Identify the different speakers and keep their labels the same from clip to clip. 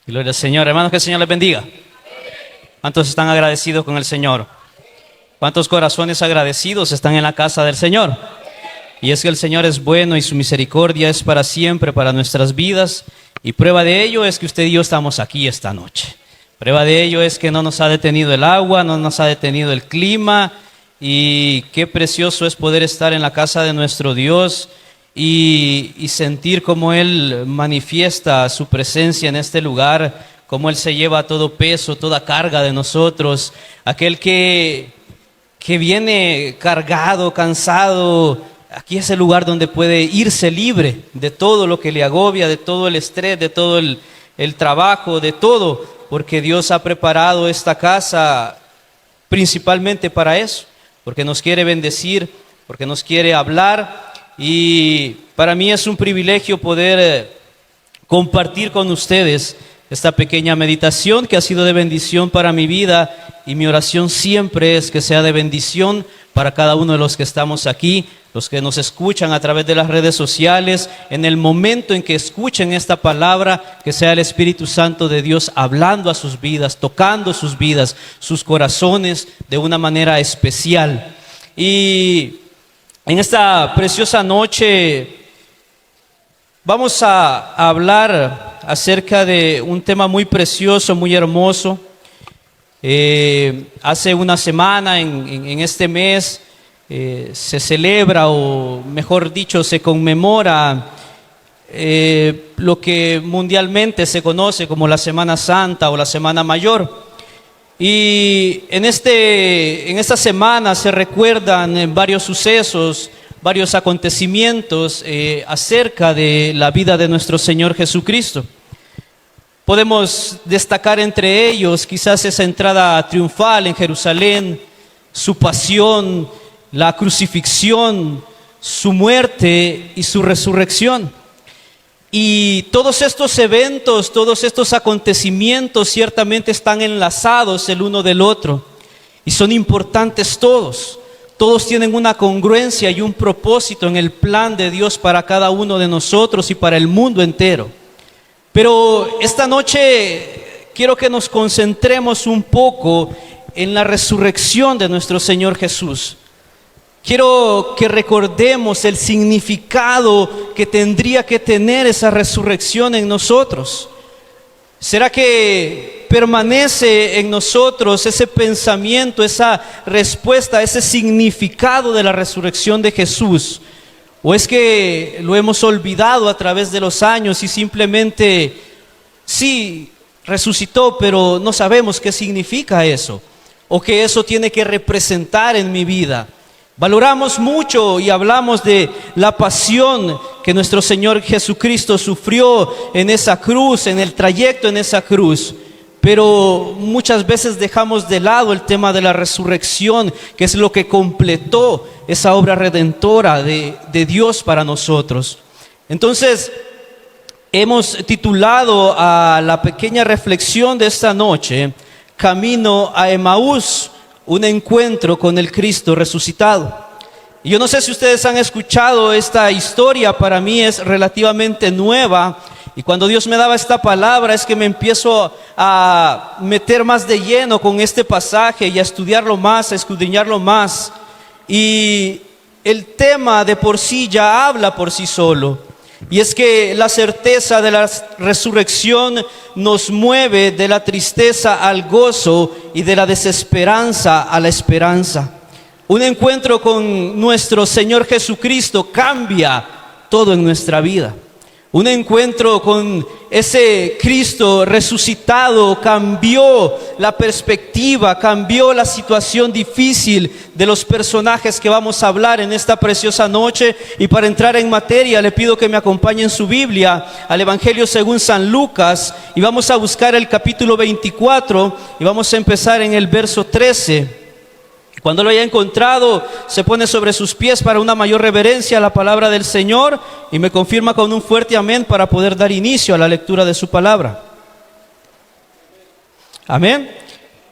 Speaker 1: Gloria al Señor. Hermanos, que el Señor les bendiga. ¿Cuántos están agradecidos con el Señor? ¿Cuántos corazones agradecidos están en la casa del Señor? Y es que el Señor es bueno y su misericordia es para siempre, para nuestras vidas. Y prueba de ello es que usted y yo estamos aquí esta noche. Prueba de ello es que no nos ha detenido el agua, no nos ha detenido el clima. Y qué precioso es poder estar en la casa de nuestro Dios y sentir cómo Él manifiesta su presencia en este lugar, cómo Él se lleva todo peso, toda carga de nosotros. Aquel que viene cargado, cansado, aquí es el lugar donde puede irse libre de todo lo que le agobia, de todo el estrés, de todo el trabajo, de todo, porque Dios ha preparado esta casa principalmente para eso, porque nos quiere bendecir, porque nos quiere hablar. Y para mí es un privilegio poder compartir con ustedes esta pequeña meditación que ha sido de bendición para mi vida, y mi oración siempre es que sea de bendición para cada uno de los que estamos aquí, los que nos escuchan a través de las redes sociales. En el momento en que escuchen esta palabra, que sea el Espíritu Santo de Dios hablando a sus vidas, tocando sus vidas, sus corazones de una manera especial. Y en esta preciosa noche vamos a hablar acerca de un tema muy precioso, muy hermoso. Hace una semana, en este mes, se celebra, o mejor dicho, se conmemora lo que mundialmente se conoce como la Semana Santa o la Semana Mayor. Y en esta semana se recuerdan varios sucesos, varios acontecimientos acerca de la vida de nuestro Señor Jesucristo. Podemos destacar entre ellos quizás esa entrada triunfal en Jerusalén, su pasión, la crucifixión, su muerte y su resurrección. Y todos estos eventos, todos estos acontecimientos ciertamente están enlazados el uno del otro y son importantes todos. Todos tienen una congruencia y un propósito en el plan de Dios para cada uno de nosotros y para el mundo entero. Pero esta noche quiero que nos concentremos un poco en la resurrección de nuestro Señor Jesús. Quiero que recordemos el significado que tendría que tener esa resurrección en nosotros. ¿Será que permanece en nosotros ese pensamiento, esa respuesta, ese significado de la resurrección de Jesús? ¿O es que lo hemos olvidado a través de los años y simplemente, sí, resucitó, pero no sabemos qué significa eso o qué eso tiene que representar en mi vida? Valoramos mucho y hablamos de la pasión que nuestro Señor Jesucristo sufrió en esa cruz, en el trayecto en esa cruz, pero muchas veces dejamos de lado el tema de la resurrección, que es lo que completó esa obra redentora de Dios para nosotros. Entonces, hemos titulado a la pequeña reflexión de esta noche, Camino a Emaús, un encuentro con el Cristo resucitado. Y yo no sé si ustedes han escuchado esta historia, para mí es relativamente nueva. Y cuando Dios me daba esta palabra es que me empiezo a meter más de lleno con este pasaje y a estudiarlo más, a escudriñarlo más. Y el tema de por sí ya habla por sí solo. Y es que la certeza de la resurrección nos mueve de la tristeza al gozo y de la desesperanza a la esperanza. Un encuentro con nuestro Señor Jesucristo cambia todo en nuestra vida. Un encuentro con ese Cristo resucitado cambió la perspectiva, cambió la situación difícil de los personajes que vamos a hablar en esta preciosa noche. Y para entrar en materia, le pido que me acompañen su Biblia al Evangelio según San Lucas, y vamos a buscar el capítulo 24 y vamos a empezar en el verso 13. Cuando lo haya encontrado, se pone sobre sus pies para una mayor reverencia a la palabra del Señor y me confirma con un fuerte amén para poder dar inicio a la lectura de su palabra. Amén.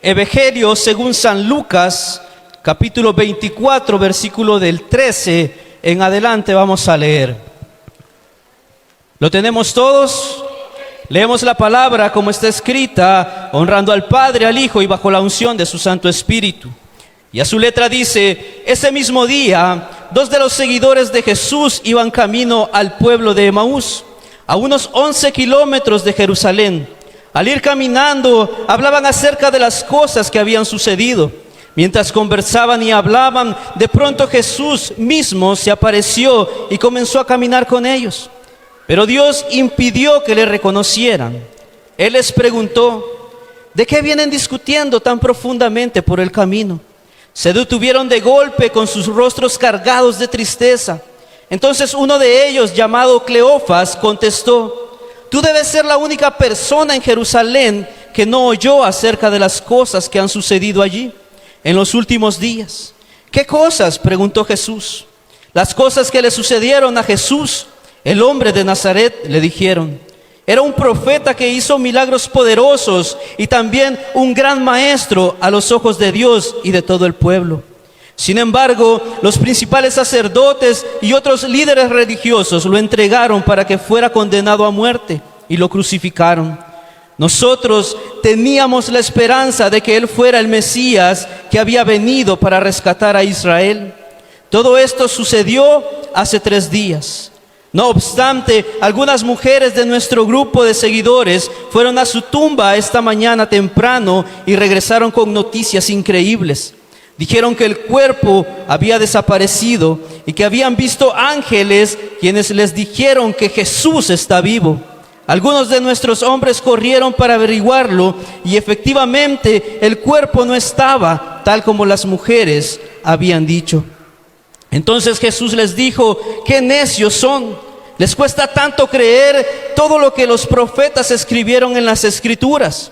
Speaker 1: Evangelio según San Lucas, capítulo 24, versículo del 13 en adelante vamos a leer. ¿Lo tenemos todos? Leemos la palabra como está escrita, honrando al Padre, al Hijo y bajo la unción de su Santo Espíritu. Y a su letra dice: ese mismo día, 2 de los seguidores de Jesús iban camino al pueblo de Emaús, a unos 11 kilómetros de Jerusalén. Al ir caminando, hablaban acerca de las cosas que habían sucedido. Mientras conversaban y hablaban, de pronto Jesús mismo se apareció y comenzó a caminar con ellos. Pero Dios impidió que le reconocieran. Él les preguntó: ¿de qué vienen discutiendo tan profundamente por el camino? Se detuvieron de golpe con sus rostros cargados de tristeza. Entonces uno de ellos, llamado Cleofas, contestó: tú debes ser la única persona en Jerusalén que no oyó acerca de las cosas que han sucedido allí en los últimos días. ¿Qué cosas?, preguntó Jesús. Las cosas que le sucedieron a Jesús, el hombre de Nazaret, le dijeron. Era un profeta que hizo milagros poderosos y también un gran maestro a los ojos de Dios y de todo el pueblo. Sin embargo, los principales sacerdotes y otros líderes religiosos lo entregaron para que fuera condenado a muerte y lo crucificaron. Nosotros teníamos la esperanza de que Él fuera el Mesías que había venido para rescatar a Israel. Todo esto sucedió hace 3 días. No obstante, algunas mujeres de nuestro grupo de seguidores fueron a su tumba esta mañana temprano y regresaron con noticias increíbles. Dijeron que el cuerpo había desaparecido y que habían visto ángeles quienes les dijeron que Jesús está vivo. Algunos de nuestros hombres corrieron para averiguarlo y efectivamente el cuerpo no estaba tal como las mujeres habían dicho. Entonces Jesús les dijo: ¡qué necios son! Les cuesta tanto creer todo lo que los profetas escribieron en las Escrituras.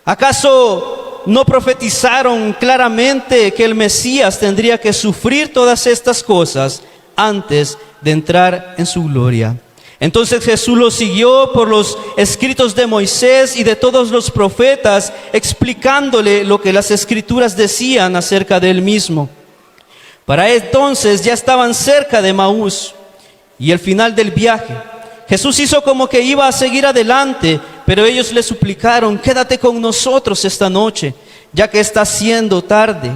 Speaker 1: ¿Acaso no profetizaron claramente que el Mesías tendría que sufrir todas estas cosas antes de entrar en su gloria? Entonces Jesús los siguió por los escritos de Moisés y de todos los profetas, explicándole lo que las Escrituras decían acerca de él mismo. Para entonces ya estaban cerca de Emaús y el final del viaje. Jesús hizo como que iba a seguir adelante, pero ellos le suplicaron: quédate con nosotros esta noche, ya que está siendo tarde.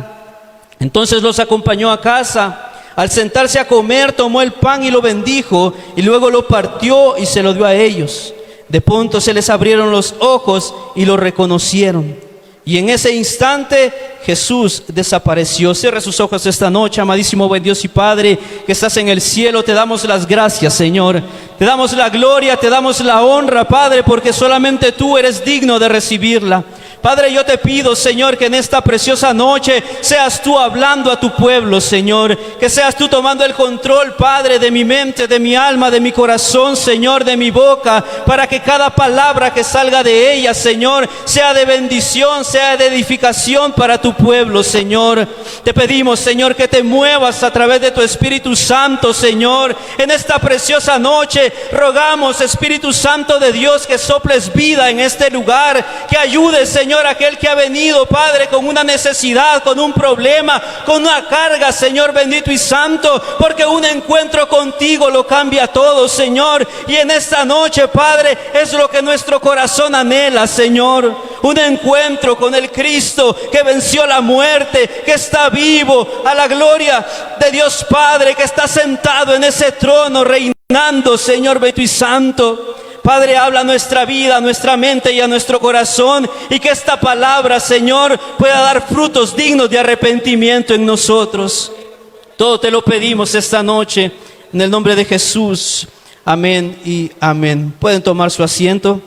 Speaker 1: Entonces los acompañó a casa. Al sentarse a comer, tomó el pan y lo bendijo, y luego lo partió y se lo dio a ellos. De pronto se les abrieron los ojos y lo reconocieron. Y en ese instante Jesús desapareció. Cierra sus ojos esta noche, amadísimo buen Dios y Padre que estás en el cielo. Te damos las gracias, Señor. Te damos la gloria, te damos la honra, Padre, porque solamente tú eres digno de recibirla. Padre, yo te pido, Señor, que en esta preciosa noche seas tú hablando a tu pueblo, Señor. Que seas tú tomando el control, Padre, de mi mente, de mi alma, de mi corazón, Señor, de mi boca, para que cada palabra que salga de ella, Señor, sea de bendición, sea de edificación para tu pueblo, Señor. Te pedimos, Señor, que te muevas a través de tu Espíritu Santo, Señor. En esta preciosa noche rogamos, Espíritu Santo de Dios, que soples vida en este lugar, que ayudes, Señor, aquel que ha venido, Padre, con una necesidad, con un problema, con una carga, Señor bendito y santo, porque un encuentro contigo lo cambia todo, Señor. Y en esta noche, Padre, es lo que nuestro corazón anhela, Señor. Un encuentro con el Cristo que venció la muerte, que está vivo, a la gloria de Dios Padre, que está sentado en ese trono reinando, Señor bendito y santo. Padre, habla a nuestra vida, a nuestra mente y a nuestro corazón, y que esta palabra, Señor, pueda dar frutos dignos de arrepentimiento en nosotros. Todo te lo pedimos esta noche, en el nombre de Jesús. Amén y amén. Pueden tomar su asiento.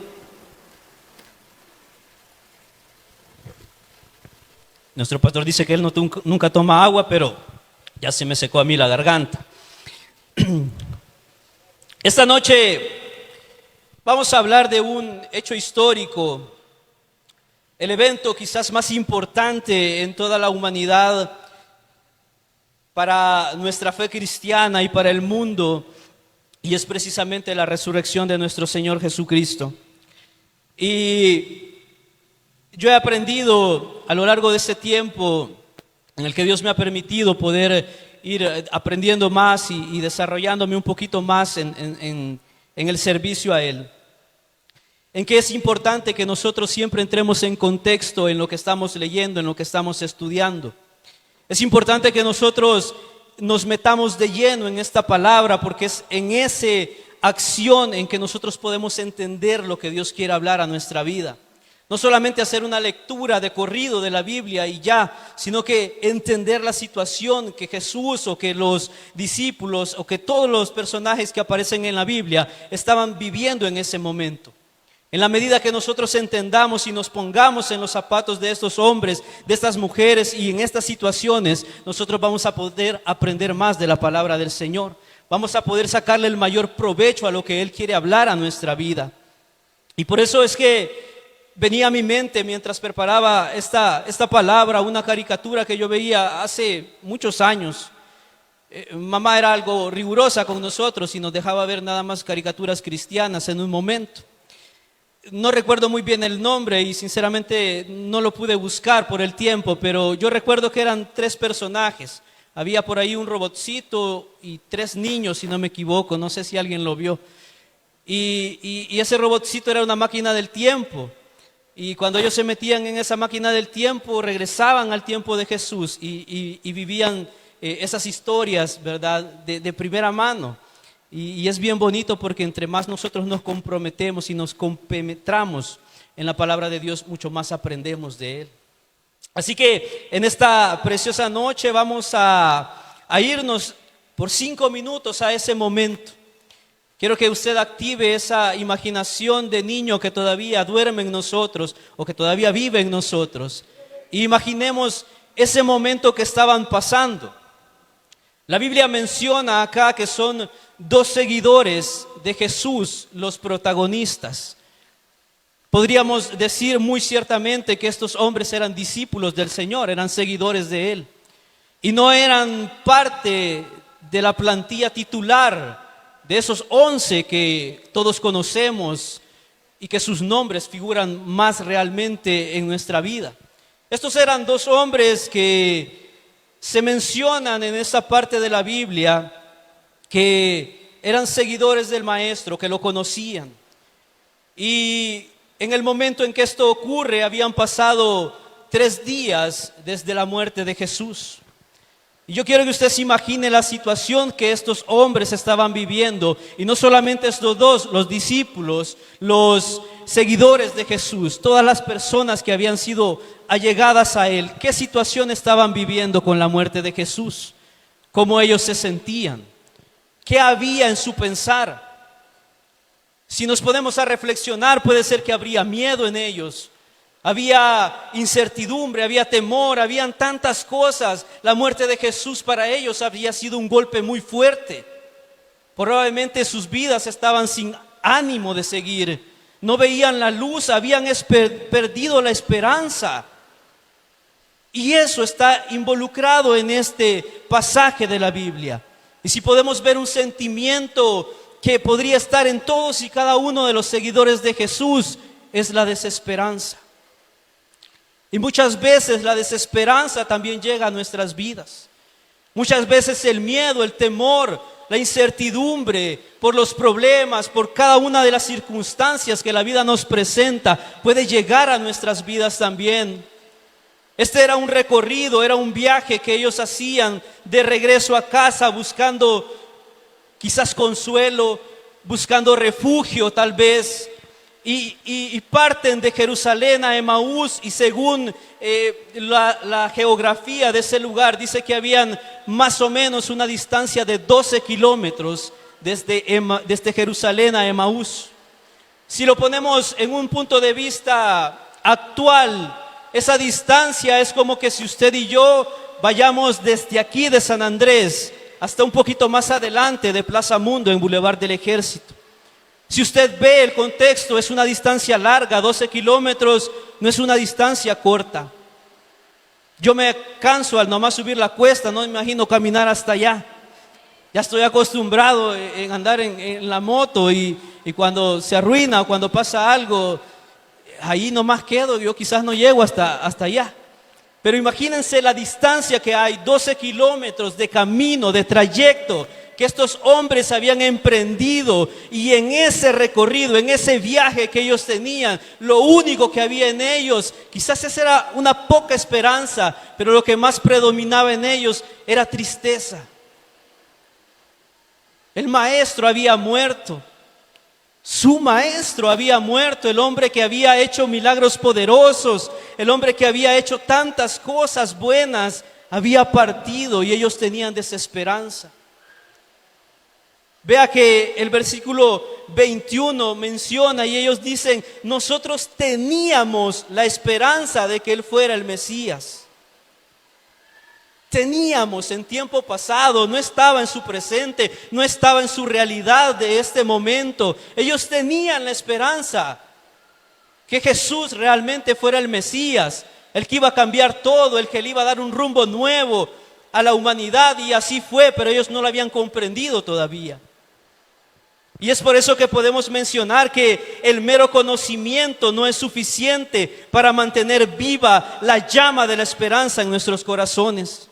Speaker 1: Nuestro pastor dice que él nunca toma agua, pero ya se me secó a mí la garganta. Esta noche vamos a hablar de un hecho histórico, el evento quizás más importante en toda la humanidad para nuestra fe cristiana y para el mundo, y es precisamente la resurrección de nuestro Señor Jesucristo. Y yo he aprendido a lo largo de este tiempo en el que Dios me ha permitido poder ir aprendiendo más y desarrollándome un poquito más en el servicio a Él. en que es importante que nosotros siempre entremos en contexto en lo que estamos leyendo, en lo que estamos estudiando. Es importante que nosotros nos metamos de lleno en esta palabra, porque es en esa acción en que nosotros podemos entender lo que Dios quiere hablar a nuestra vida. No solamente hacer una lectura de corrido de la Biblia y ya, sino que entender la situación que Jesús o que los discípulos o que todos los personajes que aparecen en la Biblia estaban viviendo en ese momento. En la medida que nosotros entendamos y nos pongamos en los zapatos de estos hombres, de estas mujeres y en estas situaciones, nosotros vamos a poder aprender más de la palabra del Señor. Vamos a poder sacarle el mayor provecho a lo que Él quiere hablar a nuestra vida. Y por eso es que venía a mi mente mientras preparaba esta palabra una caricatura que yo veía hace muchos años. Mamá era algo rigurosa con nosotros y nos dejaba ver nada más caricaturas cristianas en un momento. No recuerdo muy bien el nombre y sinceramente no lo pude buscar por el tiempo, pero yo recuerdo que eran 3 personajes. Había por ahí un robotcito y 3 niños, si no me equivoco, no sé si alguien lo vio. Y ese robotcito era una máquina del tiempo. Y cuando ellos se metían en esa máquina del tiempo, regresaban al tiempo de Jesús y vivían esas historias, ¿verdad?, de primera mano. Y es bien bonito porque entre más nosotros nos comprometemos y nos compenetramos en la palabra de Dios, mucho más aprendemos de Él. Así que en esta preciosa noche vamos a irnos por 5 minutos a ese momento. Quiero que usted active esa imaginación de niño que todavía duerme en nosotros o que todavía vive en nosotros. Y imaginemos ese momento que estaban pasando. La Biblia menciona acá que son 2 seguidores de Jesús los protagonistas. Podríamos decir muy ciertamente que estos hombres eran discípulos del Señor, eran seguidores de Él. Y no eran parte de la plantilla titular de esos 11 que todos conocemos y que sus nombres figuran más realmente en nuestra vida. Estos eran 2 hombres que se mencionan en esa parte de la Biblia que eran seguidores del Maestro, que lo conocían. Y en el momento en que esto ocurre, habían pasado 3 días desde la muerte de Jesús. Y yo quiero que usted se imagine la situación que estos hombres estaban viviendo. Y no solamente estos 2, los discípulos, los seguidores de Jesús, todas las personas que habían sido allegadas a Él. ¿Qué situación estaban viviendo con la muerte de Jesús? ¿Cómo ellos se sentían? ¿Qué había en su pensar? Si nos ponemos a reflexionar, puede ser que habría miedo en ellos. Había incertidumbre, había temor, habían tantas cosas. La muerte de Jesús para ellos había sido un golpe muy fuerte. Probablemente sus vidas estaban sin ánimo de seguir. No veían la luz, habían perdido la esperanza. Y eso está involucrado en este pasaje de la Biblia. Y si podemos ver un sentimiento que podría estar en todos y cada uno de los seguidores de Jesús, es la desesperanza. Y muchas veces la desesperanza también llega a nuestras vidas. Muchas veces el miedo, el temor, la incertidumbre por los problemas, por cada una de las circunstancias que la vida nos presenta, puede llegar a nuestras vidas también. Este era un recorrido, era un viaje que ellos hacían de regreso a casa buscando quizás consuelo, buscando refugio tal vez. Y parten de Jerusalén a Emaús y según la geografía de ese lugar dice que habían más o menos una distancia de 12 kilómetros desde Jerusalén a Emaús. Si lo ponemos en un punto de vista actual, esa distancia es como que si usted y yo vayamos desde aquí de San Andrés hasta un poquito más adelante de Plaza Mundo en Boulevard del Ejército. Si usted ve el contexto, es una distancia larga, 12 kilómetros, no es una distancia corta. Yo me canso al nomás subir la cuesta, no me imagino caminar hasta allá. Ya estoy acostumbrado en andar en la moto y cuando se arruina o cuando pasa algo, ahí nomás quedo, yo quizás no llego hasta allá. Pero imagínense la distancia que hay, 12 kilómetros de camino, de trayecto, que estos hombres habían emprendido, y en ese recorrido, en ese viaje que ellos tenían, lo único que había en ellos, quizás esa era una poca esperanza, pero lo que más predominaba en ellos era tristeza. El maestro había muerto. Su maestro había muerto, el hombre que había hecho milagros poderosos, el hombre que había hecho tantas cosas buenas, había partido y ellos tenían desesperanza. Vea que el versículo 21 menciona y ellos dicen: nosotros teníamos la esperanza de que Él fuera el Mesías. Teníamos en tiempo pasado, no estaba en su presente, no estaba en su realidad de este momento. Ellos tenían la esperanza que Jesús realmente fuera el Mesías, el que iba a cambiar todo, el que le iba a dar un rumbo nuevo a la humanidad, y así fue, pero ellos no lo habían comprendido todavía. Y es por eso que podemos mencionar que el mero conocimiento no es suficiente para mantener viva la llama de la esperanza en nuestros corazones.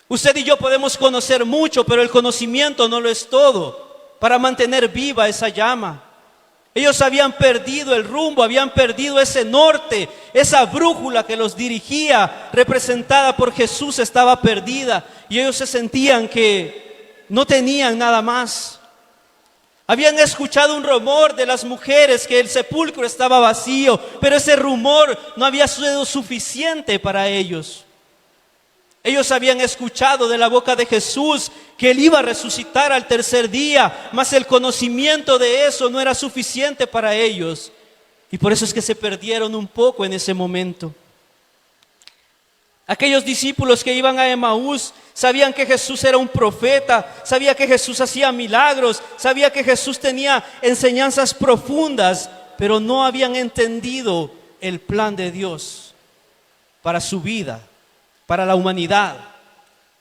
Speaker 1: Usted y yo podemos conocer mucho, pero el conocimiento no lo es todo para mantener viva esa llama. Ellos habían perdido el rumbo, habían perdido ese norte, esa brújula que los dirigía, representada por Jesús, estaba perdida, y ellos se sentían que no tenían nada más. Habían escuchado un rumor de las mujeres que el sepulcro estaba vacío, pero ese rumor no había sido suficiente para ellos. Ellos habían escuchado de la boca de Jesús que Él iba a resucitar al tercer día, mas el conocimiento de eso no era suficiente para ellos. Y por eso es que se perdieron un poco en ese momento. Aquellos discípulos que iban a Emaús sabían que Jesús era un profeta, sabían que Jesús hacía milagros, sabían que Jesús tenía enseñanzas profundas, pero no habían entendido el plan de Dios para su vida, para la humanidad.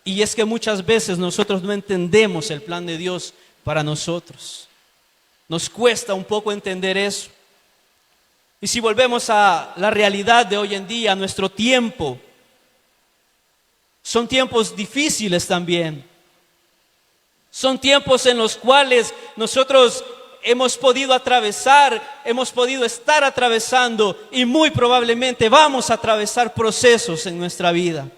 Speaker 1: Y es que muchas veces nosotros no entendemos el plan de Dios para nosotros. Nos cuesta un poco entender eso. Y si volvemos a la realidad de hoy en día, a nuestro tiempo, son tiempos difíciles también. Son tiempos en los cuales nosotros hemos podido atravesar, hemos podido estar atravesando, y muy probablemente vamos a atravesar procesos en nuestra vida.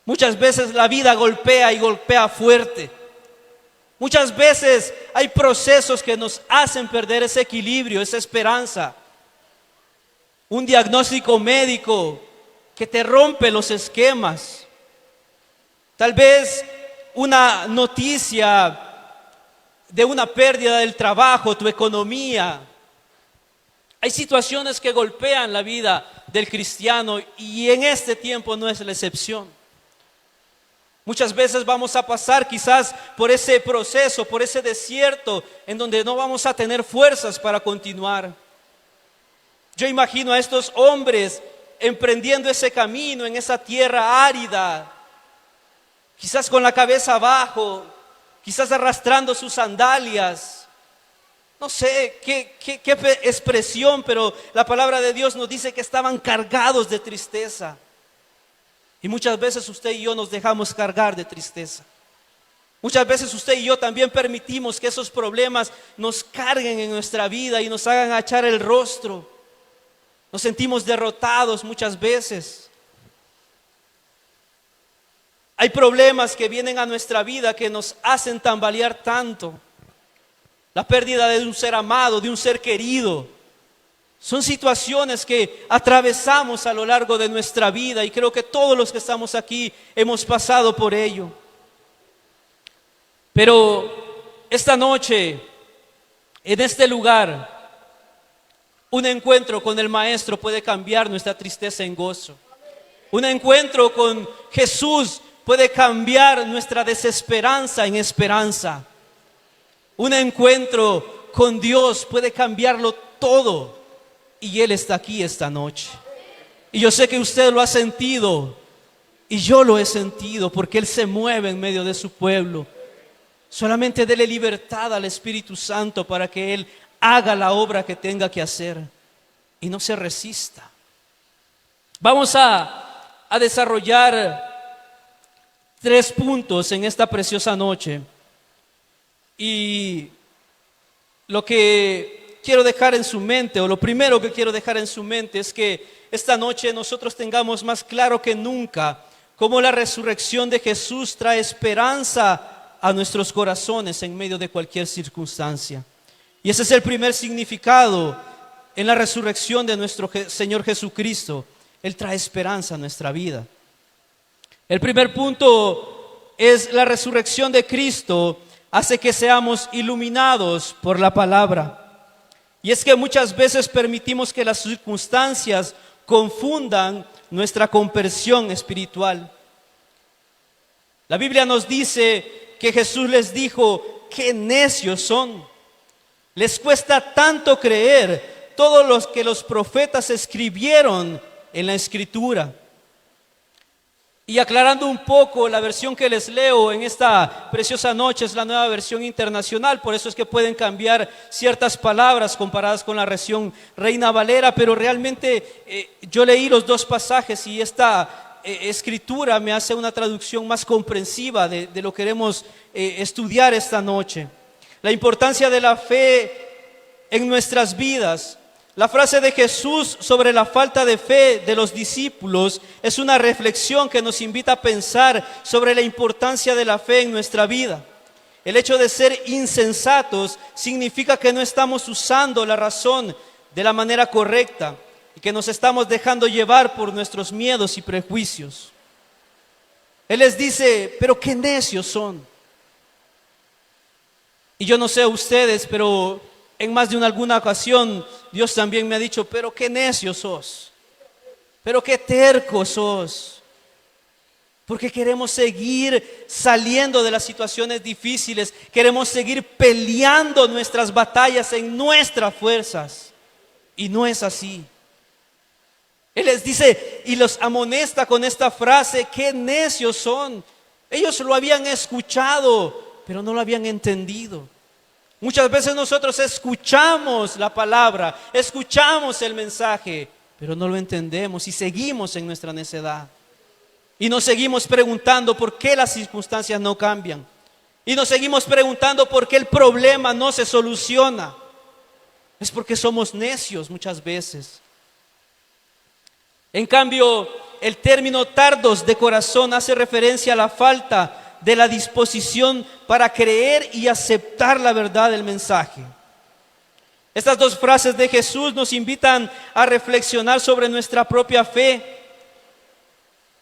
Speaker 1: Muchas veces la vida golpea y golpea fuerte. Muchas veces hay procesos que nos hacen perder ese equilibrio, esa esperanza. Un diagnóstico médico que te rompe los esquemas. Tal vez una noticia de una pérdida del trabajo, tu economía. Hay situaciones que golpean la vida del cristiano, y en este tiempo no es la excepción. Muchas veces vamos a pasar quizás por ese proceso, por ese desierto en donde no vamos a tener fuerzas para continuar. Yo imagino a estos hombres emprendiendo ese camino en esa tierra árida, quizás con la cabeza abajo, quizás arrastrando sus sandalias. No sé qué expresión, pero la palabra de Dios nos dice que estaban cargados de tristeza. Y muchas veces usted y yo nos dejamos cargar de tristeza. Muchas veces usted y yo también permitimos que esos problemas nos carguen en nuestra vida y nos hagan agachar el rostro. Nos sentimos derrotados muchas veces. Hay problemas que vienen a nuestra vida que nos hacen tambalear tanto. La pérdida de un ser amado, de un ser querido. Son situaciones que atravesamos a lo largo de nuestra vida, y creo que todos los que estamos aquí hemos pasado por ello. Pero esta noche, en este lugar, un encuentro con el Maestro puede cambiar nuestra tristeza en gozo. Un encuentro con Jesús puede cambiar nuestra desesperanza en esperanza. Un encuentro con Dios puede cambiarlo todo. Y Él está aquí esta noche. Y yo sé que usted lo ha sentido, y yo lo he sentido, porque Él se mueve en medio de su pueblo. Solamente dele libertad al Espíritu Santo para que Él haga la obra que tenga que hacer, y no se resista. Vamos a desarrollar 3 puntos en esta preciosa noche. Y lo que quiero dejar en su mente, o lo primero que quiero dejar en su mente, es que esta noche nosotros tengamos más claro que nunca cómo la resurrección de Jesús trae esperanza a nuestros corazones en medio de cualquier circunstancia. Y ese es el primer significado en la resurrección de nuestro Señor Jesucristo. Él trae esperanza a nuestra vida. El primer punto es: la resurrección de Cristo hace que seamos iluminados por la palabra. Y es que muchas veces permitimos que las circunstancias confundan nuestra comprensión espiritual. La Biblia nos dice que Jesús les dijo: qué necios son. Les cuesta tanto creer todo lo que los profetas escribieron en la Escritura. Y aclarando un poco, la versión que les leo en esta preciosa noche es la Nueva Versión Internacional, por eso es que pueden cambiar ciertas palabras comparadas con la versión Reina Valera, pero realmente yo leí los dos pasajes y esta escritura me hace una traducción más comprensiva de lo que queremos estudiar esta noche. La importancia de la fe en nuestras vidas. La frase de Jesús sobre la falta de fe de los discípulos es una reflexión que nos invita a pensar sobre la importancia de la fe en nuestra vida. El hecho de ser insensatos significa que no estamos usando la razón de la manera correcta y que nos estamos dejando llevar por nuestros miedos y prejuicios. Él les dice: pero qué necios son. Y yo no sé a ustedes, pero en más de alguna ocasión Dios también me ha dicho: pero qué necio sos, pero qué terco sos. Porque queremos seguir saliendo de las situaciones difíciles, queremos seguir peleando nuestras batallas en nuestras fuerzas. Y no es así. Él les dice y los amonesta con esta frase: qué necios son. Ellos lo habían escuchado, pero no lo habían entendido. Muchas veces nosotros escuchamos la palabra, escuchamos el mensaje, pero no lo entendemos y seguimos en nuestra necedad. Y nos seguimos preguntando por qué las circunstancias no cambian. Y nos seguimos preguntando por qué el problema no se soluciona. Es porque somos necios muchas veces. En cambio, el término tardos de corazón hace referencia a la falta de la disposición para creer y aceptar la verdad del mensaje. Estas dos frases de Jesús nos invitan a reflexionar sobre nuestra propia fe.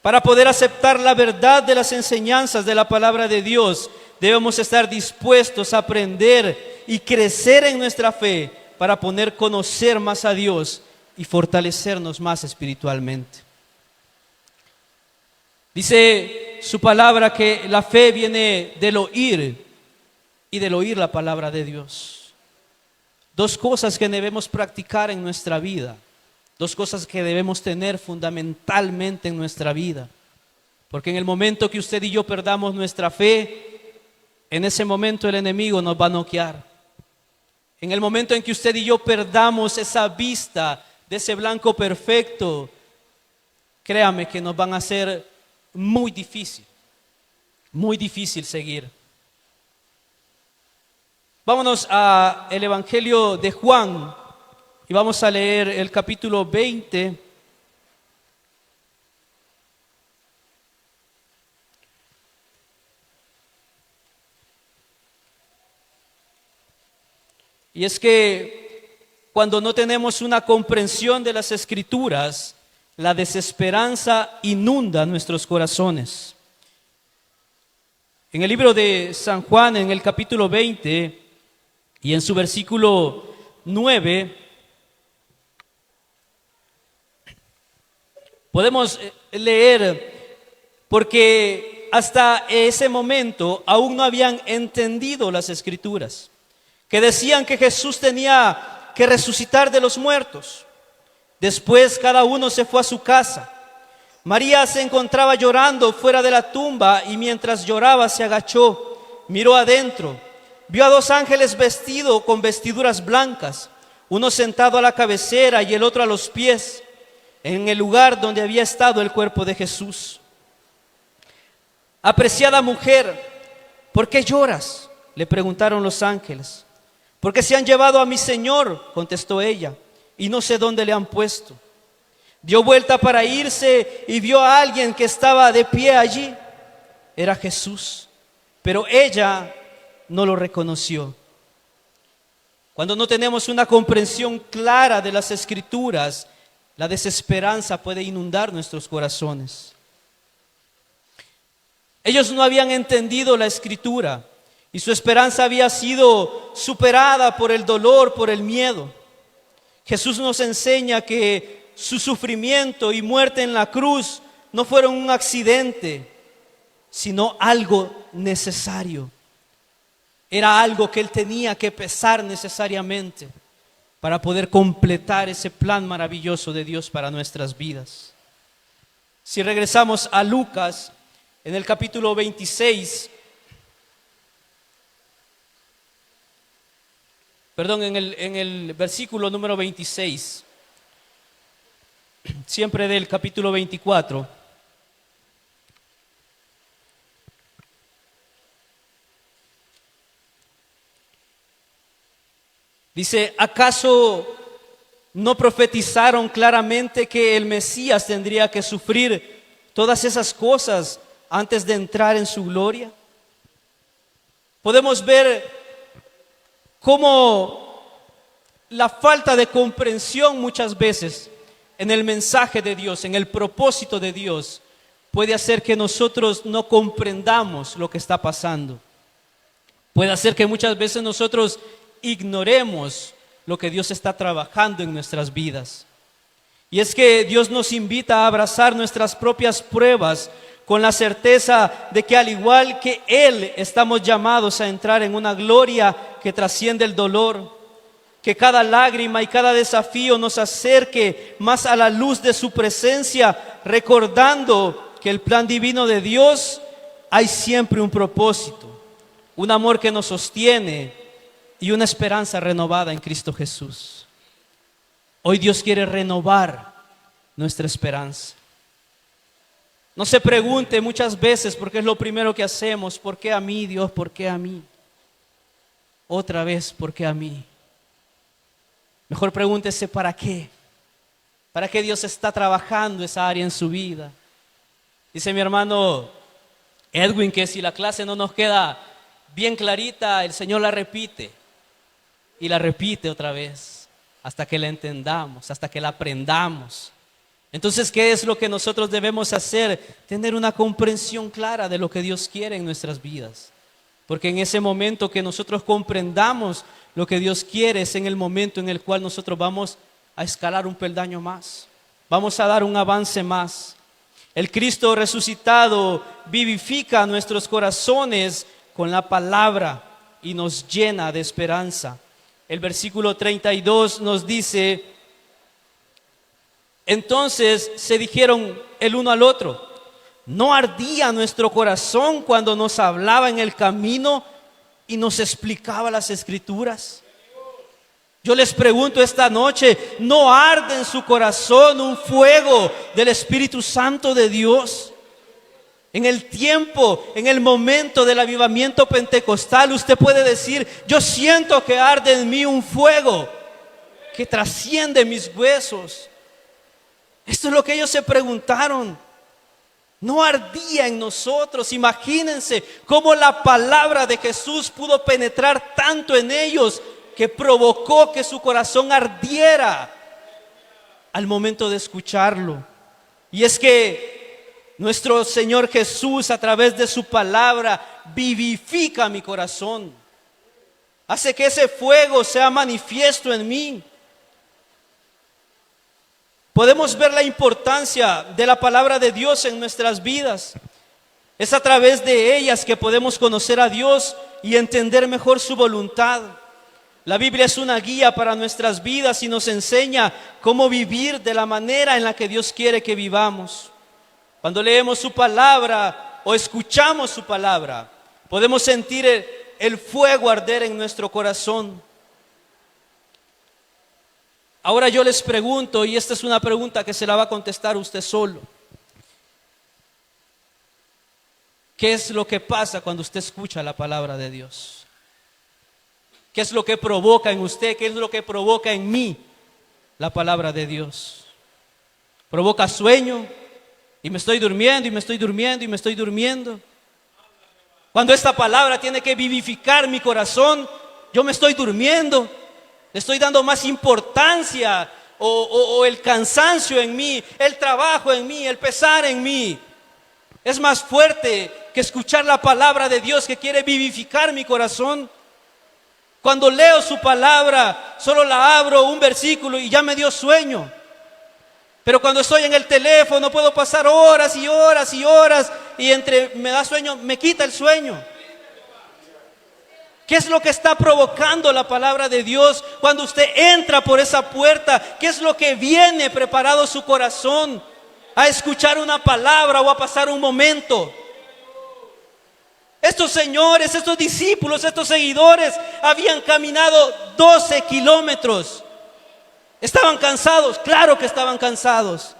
Speaker 1: Para poder aceptar la verdad de las enseñanzas de la palabra de Dios, debemos estar dispuestos a aprender y crecer en nuestra fe para poder conocer más a Dios y fortalecernos más espiritualmente. Dice su palabra que la fe viene del oír y del oír la palabra de Dios. Dos cosas que debemos practicar en nuestra vida, dos cosas que debemos tener fundamentalmente en nuestra vida. Porque en el momento que usted y yo perdamos nuestra fe, en ese momento el enemigo nos va a noquear. En el momento en que usted y yo perdamos esa vista de ese blanco perfecto, créame que nos van a hacer muy difícil seguir. Vámonos al Evangelio de Juan y vamos a leer el capítulo 20. Y es que cuando no tenemos una comprensión de las Escrituras, la desesperanza inunda nuestros corazones. En el libro de San Juan, en el capítulo 20 y en su versículo 9, podemos leer: porque hasta ese momento aún no habían entendido las Escrituras, que decían que Jesús tenía que resucitar de los muertos. Después cada uno se fue a su casa. María se encontraba llorando fuera de la tumba y mientras lloraba se agachó, miró adentro, vio a dos ángeles vestidos con vestiduras blancas, uno sentado a la cabecera y el otro a los pies, en el lugar donde había estado el cuerpo de Jesús. Apreciada mujer, ¿por qué lloras? Le preguntaron los ángeles. Porque se han llevado a mi Señor, contestó ella, y no sé dónde le han puesto. Dio vuelta para irse y vio a alguien que estaba de pie allí. Era Jesús, pero ella no lo reconoció. Cuando no tenemos una comprensión clara de las Escrituras, la desesperanza puede inundar nuestros corazones. Ellos no habían entendido la Escritura y su esperanza había sido superada por el dolor, por el miedo. Jesús nos enseña que su sufrimiento y muerte en la cruz no fueron un accidente, sino algo necesario. Era algo que Él tenía que pesar necesariamente para poder completar ese plan maravilloso de Dios para nuestras vidas. Si regresamos a Lucas, en el capítulo 26, en el versículo número 26, siempre del capítulo 24, dice: ¿acaso no profetizaron claramente que el Mesías tendría que sufrir todas esas cosas antes de entrar en su gloria? Podemos ver cómo la falta de comprensión muchas veces en el mensaje de Dios, en el propósito de Dios, puede hacer que nosotros no comprendamos lo que está pasando. Puede hacer que muchas veces nosotros ignoremos lo que Dios está trabajando en nuestras vidas. Y es que Dios nos invita a abrazar nuestras propias pruebas con la certeza de que al igual que Él estamos llamados a entrar en una gloria que trasciende el dolor, que cada lágrima y cada desafío nos acerque más a la luz de su presencia, recordando que el plan divino de Dios hay siempre un propósito, un amor que nos sostiene y una esperanza renovada en Cristo Jesús. Hoy Dios quiere renovar nuestra esperanza. No se pregunte muchas veces, porque es lo primero que hacemos: ¿por qué a mí, Dios? ¿Por qué a mí? Otra vez, ¿por qué a mí? Mejor pregúntese: ¿para qué? ¿Para qué Dios está trabajando esa área en su vida? Dice mi hermano Edwin que si la clase no nos queda bien clarita, el Señor la repite y la repite otra vez hasta que la entendamos, hasta que la aprendamos. Entonces, ¿qué es lo que nosotros debemos hacer? Tener una comprensión clara de lo que Dios quiere en nuestras vidas. Porque en ese momento que nosotros comprendamos lo que Dios quiere, es en el momento en el cual nosotros vamos a escalar un peldaño más. Vamos a dar un avance más. El Cristo resucitado vivifica nuestros corazones con la palabra y nos llena de esperanza. El versículo 32 nos dice: entonces se dijeron el uno al otro: ¿no ardía nuestro corazón cuando nos hablaba en el camino y nos explicaba las Escrituras? Yo les pregunto esta noche: ¿no arde en su corazón un fuego del Espíritu Santo de Dios? En el tiempo, en el momento del avivamiento pentecostal, usted puede decir: yo siento que arde en mí un fuego que trasciende mis huesos. Esto es lo que ellos se preguntaron. No ardía en nosotros. Imagínense cómo la palabra de Jesús pudo penetrar tanto en ellos que provocó que su corazón ardiera al momento de escucharlo. Y es que nuestro Señor Jesús, a través de su palabra, vivifica mi corazón. Hace que ese fuego sea manifiesto en mí. Podemos ver la importancia de la palabra de Dios en nuestras vidas. Es a través de ellas que podemos conocer a Dios y entender mejor su voluntad. La Biblia es una guía para nuestras vidas y nos enseña cómo vivir de la manera en la que Dios quiere que vivamos. Cuando leemos su palabra o escuchamos su palabra, podemos sentir el fuego arder en nuestro corazón. Ahora yo les pregunto, y esta es una pregunta que se la va a contestar usted solo: ¿qué es lo que pasa cuando usted escucha la palabra de Dios? ¿Qué es lo que provoca en usted? ¿Qué es lo que provoca en mí la palabra de Dios? Provoca sueño y me estoy durmiendo y me estoy durmiendo y me estoy durmiendo. Cuando esta palabra tiene que vivificar mi corazón, yo me estoy durmiendo. Le estoy dando más importancia o el cansancio en mí, el trabajo en mí, el pesar en mí. Es más fuerte que escuchar la palabra de Dios que quiere vivificar mi corazón. Cuando leo su palabra, solo la abro un versículo y ya me dio sueño. Pero cuando estoy en el teléfono puedo pasar horas y horas y horas y entre me da sueño, me quita el sueño. ¿Qué es lo que está provocando la palabra de Dios cuando usted entra por esa puerta? ¿Qué es lo que viene preparado su corazón a escuchar una palabra o a pasar un momento? Estos señores, estos discípulos, estos seguidores habían caminado 12 kilómetros. ¿Estaban cansados? Claro que estaban cansados.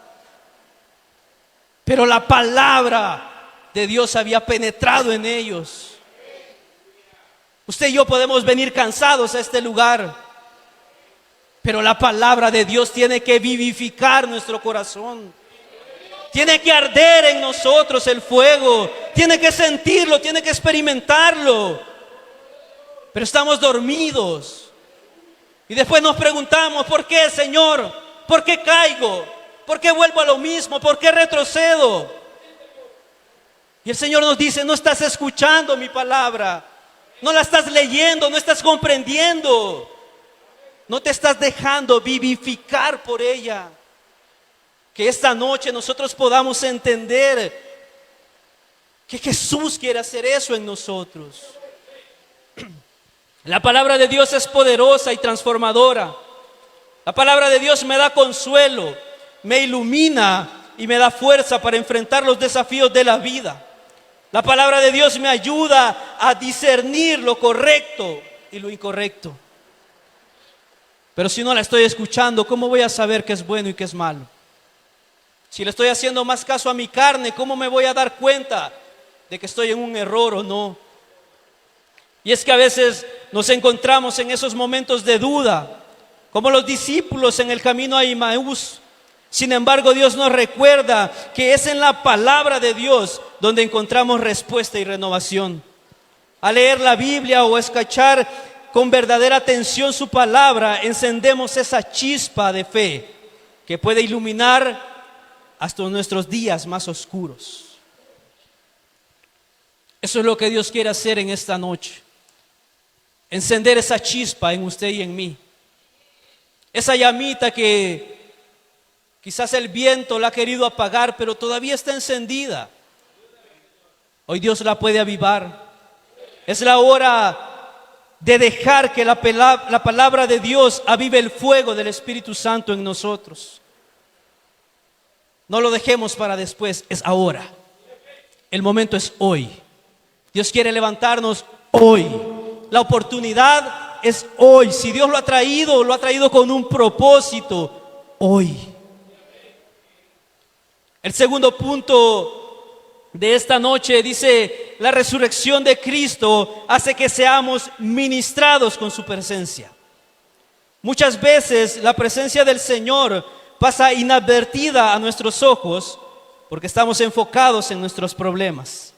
Speaker 1: Pero la palabra de Dios había penetrado en ellos. Usted y yo podemos venir cansados a este lugar, pero la palabra de Dios tiene que vivificar nuestro corazón. Tiene que arder en nosotros el fuego. Tiene que sentirlo, tiene que experimentarlo. Pero estamos dormidos. Y después nos preguntamos, ¿por qué, Señor? ¿Por qué caigo? ¿Por qué vuelvo a lo mismo? ¿Por qué retrocedo? Y el Señor nos dice, no estás escuchando mi palabra. No la estás leyendo, no estás comprendiendo. No te estás dejando vivificar por ella. Que esta noche nosotros podamos entender que Jesús quiere hacer eso en nosotros. La palabra de Dios es poderosa y transformadora. La palabra de Dios me da consuelo, me ilumina y me da fuerza para enfrentar los desafíos de la vida. La palabra de Dios me ayuda a discernir lo correcto y lo incorrecto. Pero si no la estoy escuchando, ¿cómo voy a saber qué es bueno y qué es malo? Si le estoy haciendo más caso a mi carne, ¿cómo me voy a dar cuenta de que estoy en un error o no? Y es que a veces nos encontramos en esos momentos de duda, como los discípulos en el camino a Emaús. Sin embargo, Dios nos recuerda que es en la palabra de Dios donde encontramos respuesta y renovación. Al leer la Biblia o escuchar con verdadera atención su palabra, encendemos esa chispa de fe que puede iluminar hasta nuestros días más oscuros. Eso es lo que Dios quiere hacer en esta noche. Encender esa chispa en usted y en mí. Esa llamita que quizás el viento la ha querido apagar, pero todavía está encendida. Hoy Dios la puede avivar. Es la hora de dejar que la palabra de Dios avive el fuego del Espíritu Santo en nosotros. No lo dejemos para después, es ahora. El momento es hoy. Dios quiere levantarnos hoy. La oportunidad es hoy. Si Dios lo ha traído con un propósito hoy. El segundo punto de esta noche dice: la resurrección de Cristo hace que seamos ministrados con su presencia. Muchas veces la presencia del Señor pasa inadvertida a nuestros ojos porque estamos enfocados en nuestros problemas.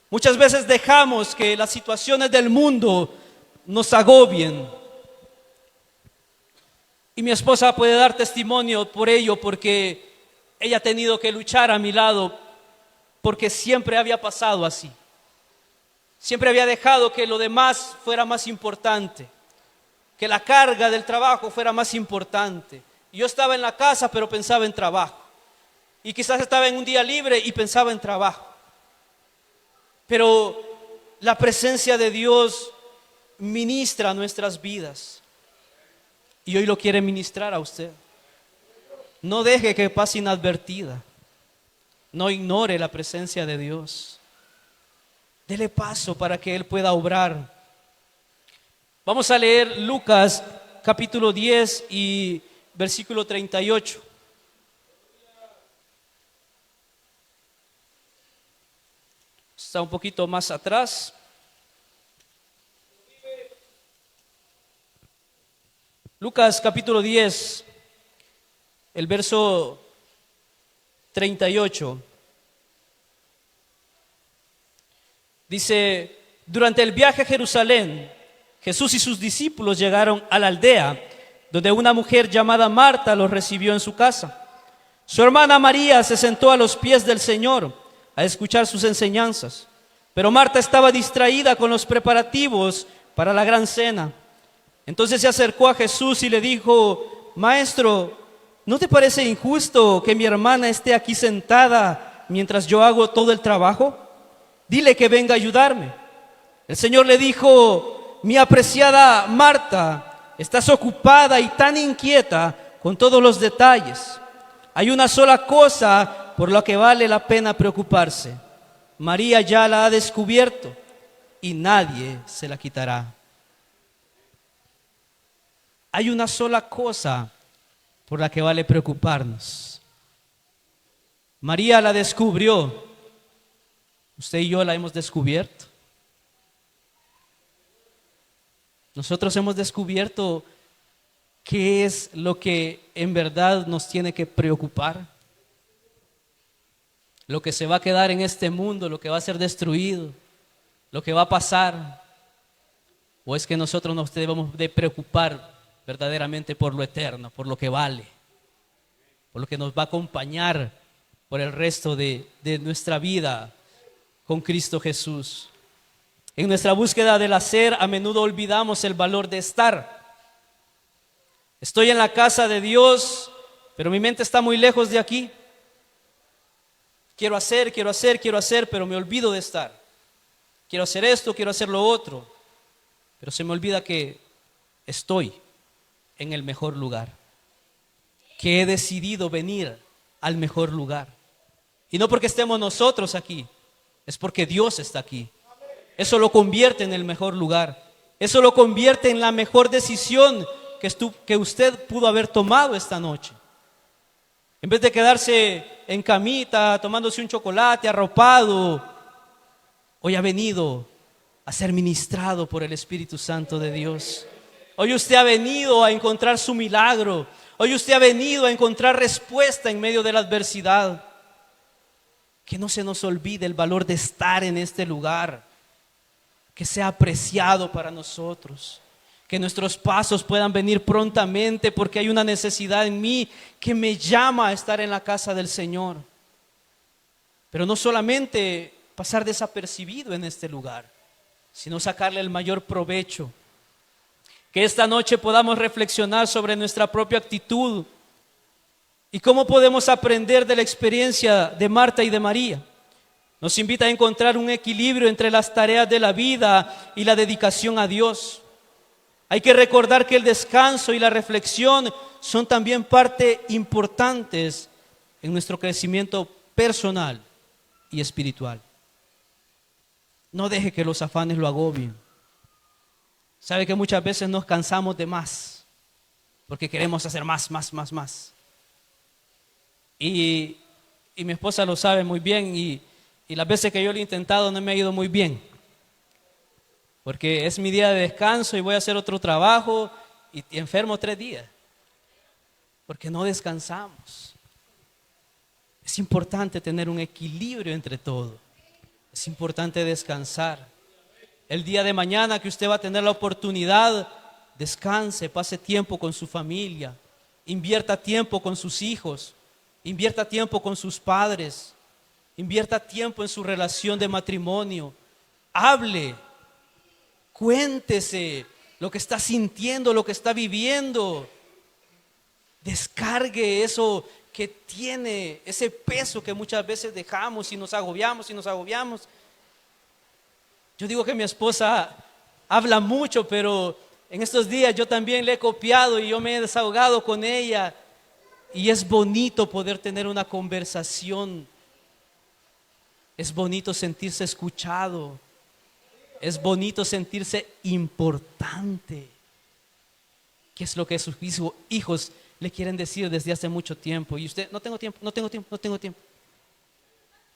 Speaker 1: Muchas veces dejamos que las situaciones del mundo nos agobien. Y mi esposa puede dar testimonio por ello, porque ella ha tenido que luchar a mi lado, porque siempre había pasado así. Siempre había dejado que lo demás fuera más importante, que la carga del trabajo fuera más importante. Yo estaba en la casa, pero pensaba en trabajo. Y quizás estaba en un día libre y pensaba en trabajo. Pero la presencia de Dios ministra nuestras vidas. Y hoy lo quiere ministrar a usted. No deje que pase inadvertida. No ignore la presencia de Dios. Dele paso para que Él pueda obrar. Vamos a leer Lucas capítulo 10 y versículo 38. Está un poquito más atrás. Lucas capítulo 10, el verso 38. Dice, durante el viaje a Jerusalén, Jesús y sus discípulos llegaron a la aldea, donde una mujer llamada Marta los recibió en su casa. Su hermana María se sentó a los pies del Señor a escuchar sus enseñanzas, pero Marta estaba distraída con los preparativos para la gran cena. Entonces se acercó a Jesús y le dijo, Maestro, ¿no te parece injusto que mi hermana esté aquí sentada mientras yo hago todo el trabajo? Dile que venga a ayudarme. El Señor le dijo, mi apreciada Marta, estás ocupada y tan inquieta con todos los detalles. Hay una sola cosa por la que vale la pena preocuparse. María ya la ha descubierto y nadie se la quitará. Hay una sola cosa por la que vale preocuparnos. María la descubrió. Usted y yo la hemos descubierto. Nosotros hemos descubierto qué es lo que en verdad nos tiene que preocupar. Lo que se va a quedar en este mundo, lo que va a ser destruido, lo que va a pasar. ¿O es que nosotros nos debemos de preocupar verdaderamente por lo eterno, por lo que vale, por lo que nos va a acompañar por el resto de nuestra vida con Cristo Jesús? En nuestra búsqueda del hacer, a menudo olvidamos el valor de estar. Estoy en la casa de Dios, pero mi mente está muy lejos de aquí. Quiero hacer, pero me olvido de estar. Quiero hacer esto, quiero hacer lo otro, pero se me olvida que estoy en el mejor lugar, que he decidido venir al mejor lugar. Y no porque estemos nosotros aquí, es porque Dios está aquí. Eso lo convierte en el mejor lugar. Eso lo convierte en la mejor decisión que usted pudo haber tomado esta noche. En vez de quedarse en camita, tomándose un chocolate, arropado, hoy ha venido a ser ministrado por el Espíritu Santo de Dios. Hoy usted ha venido a encontrar su milagro. Hoy usted ha venido a encontrar respuesta en medio de la adversidad. Que no se nos olvide el valor de estar en este lugar. Que sea apreciado para nosotros. Que nuestros pasos puedan venir prontamente porque hay una necesidad en mí que me llama a estar en la casa del Señor. Pero no solamente pasar desapercibido en este lugar, sino sacarle el mayor provecho. Que esta noche podamos reflexionar sobre nuestra propia actitud y cómo podemos aprender de la experiencia de Marta y de María. Nos invita a encontrar un equilibrio entre las tareas de la vida y la dedicación a Dios. Hay que recordar que el descanso y la reflexión son también parte importantes en nuestro crecimiento personal y espiritual. No deje que los afanes lo agobien. Sabe que muchas veces nos cansamos de más, porque queremos hacer más. Y mi esposa lo sabe muy bien y las veces que yo lo he intentado no me ha ido muy bien. Porque es mi día de descanso y voy a hacer otro trabajo y enfermo 3 días. Porque no descansamos. Es importante tener un equilibrio entre todo. Es importante descansar. El día de mañana que usted va a tener la oportunidad, descanse, pase tiempo con su familia, invierta tiempo con sus hijos, invierta tiempo con sus padres, invierta tiempo en su relación de matrimonio. Hable, cuéntese lo que está sintiendo, lo que está viviendo. Descargue eso que tiene, ese peso que muchas veces dejamos y nos agobiamos. Yo digo que mi esposa habla mucho, pero en estos días yo también le he copiado y yo me he desahogado con ella. Y es bonito poder tener una conversación. Es bonito sentirse escuchado. Es bonito sentirse importante. ¿Qué es lo que sus hijos le quieren decir desde hace mucho tiempo? Y usted, no tengo tiempo.